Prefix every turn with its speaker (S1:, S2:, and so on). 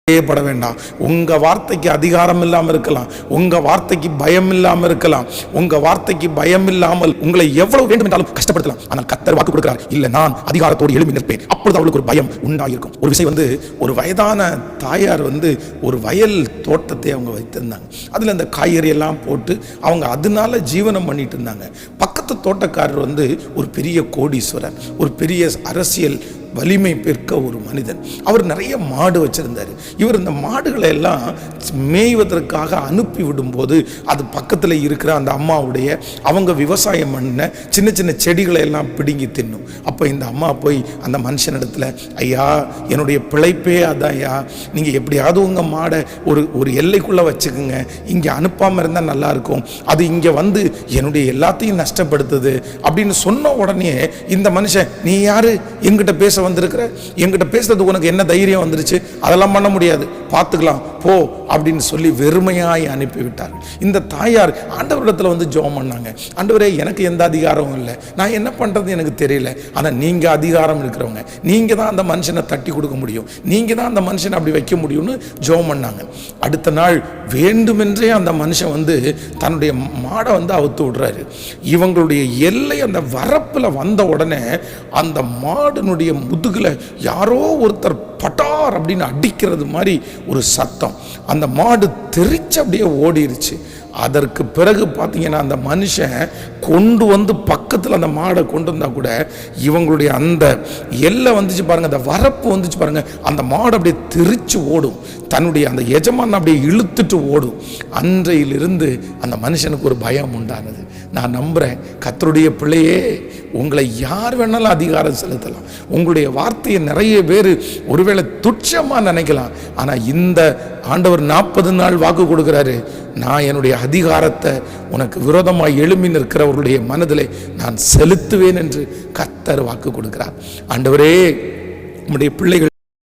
S1: பட வேண்டாம். உங்க வார்த்தைக்கு அதிகாரம் இல்லாமல் இருக்கலாம், உங்க வார்த்தைக்கு பயம் இல்லாமல் இருக்கலாம், உங்க வார்த்தைக்கு பயம் இல்லாமல் உங்களை எவ்வளவு வேண்டும் என்றாலும் கஷ்டப்படுத்தலாம். ஆனால் கர்த்தர் வாக்கு கொடுக்கிறார், இல்ல நான் அதிகாரத்தோடு எழும்பி நிற்பேன். அப்பொழுது அவளுக்கு ஒரு பயம் உண்டாயிருக்கும். ஒரு விஷயம் ஒரு வயதான தாயார் ஒரு வயல் தோட்டத்தை அவங்க வைத்திருந்தாங்க. அதுல அந்த காய்கறி எல்லாம் போட்டு அவங்க அதனால ஜீவனம் பண்ணிட்டு இருந்தாங்க. பக்கத்து தோட்டக்காரர் ஒரு பெரிய கோடீஸ்வரர், ஒரு பெரிய அரசியல் வலிமை பெற்ற ஒரு மனிதன். அவர் நிறைய மாடு வச்சிருந்தார். இவர் இந்த மாடுகளை எல்லாம் மேய்வதற்காக அனுப்பி விடும்போது அது பக்கத்தில் இருக்கிற அந்த அம்மாவுடைய அவங்க விவசாயம் பண்ண சின்ன சின்ன செடிகளை எல்லாம் பிடுங்கி தின்னும். அப்போ இந்த அம்மா போய் அந்த மனுஷனிடத்துல, ஐயா என்னுடைய பிழைப்பே அதான் ஐயா, நீங்கள் எப்படியாவது உங்கள் மாடை ஒரு எல்லைக்குள்ளே வச்சுக்குங்க, இங்கே அனுப்பாமல் இருந்தால் நல்லா இருக்கும், அது இங்கே என்னுடைய எல்லாத்தையும் நஷ்டப்படுத்துது அப்படின்னு சொன்ன உடனே இந்த மனுஷன், நீ யாரு எங்கிட்ட பேச வந்திருக்கிற, என்கிட்ட பேசுறது உனக்கு என்ன தைரியம் வந்துருச்சு, அதெல்லாம் பண்ண முடியாது, பார்த்துக்கலாம் போ அப்படின்னு சொல்லி வெறுமையாய் அனுப்பிவிட்டார். இந்த தாயார் ஆண்டவரிடத்துல ஜெபம் பண்ணாங்க, ஆண்டவரே எனக்கு எந்த அதிகாரமும் இல்லை, நான் என்ன பண்றது எனக்கு தெரியல, ஆனால் நீங்க அதிகாரம் இருக்கிறவங்க, நீங்க தான் அந்த மனுஷனை தட்டி கொடுக்க முடியும், நீங்க தான் அந்த மனுஷனை அப்படி வைக்க முடியும்னு ஜெபம் பண்ணாங்க. அடுத்த நாள் வேண்டுமென்றே அந்த மனுஷன் தன்னுடைய மாடை அவுத்து விடுறாரு. இவங்களுடைய எல்லை அந்த வரப்புல வந்த உடனே அந்த மாடுனுடைய முதுகுல யாரோ ஒருத்தர் பட்டார் அப்படின்னு அடிக்கிறது மாதிரி ஒரு சத்தம். அந்த மாடு தெரிச்சு அப்படியே ஓடிருச்சு. அதற்கு பிறகு பார்த்தீங்கன்னா அந்த மனுஷன் கொண்டு பக்கத்தில் அந்த மாடை கொண்டு வந்தா கூட இவங்களுடைய அந்த எல்லை பாருங்க, அந்த வரப்பு பாருங்க, அந்த மாடு அப்படியே தெரிச்சு ஓடும், தன்னுடைய அந்த எஜமான அப்படியே இழுத்துட்டு ஓடும். அன்றையிலிருந்து அந்த மனுஷனுக்கு ஒரு பயம் உண்டானது. நான் நம்புறேன், கர்த்தருடைய பிள்ளையே, உங்களை யார் வேணாலும் அதிகாரம் செலுத்தலாம், உங்களுடைய வார்த்தையை நிறைய பேர் ஒருவேளை துச்சமா நினைக்கலாம், ஆனா இந்த ஆண்டவர் 40 நாள் வாக்கு கொடுக்கிறாரு, நான் என்னுடைய அதிகாரத்தை உனக்கு விரோதமாய் எழும்பி நிற்கிறவர்களுடைய மனதிலே நான் செலுத்துவேன் என்று கர்த்தர் வாக்கு கொடுக்கிறார். ஆண்டவரே, உம்முடைய பிள்ளைகள்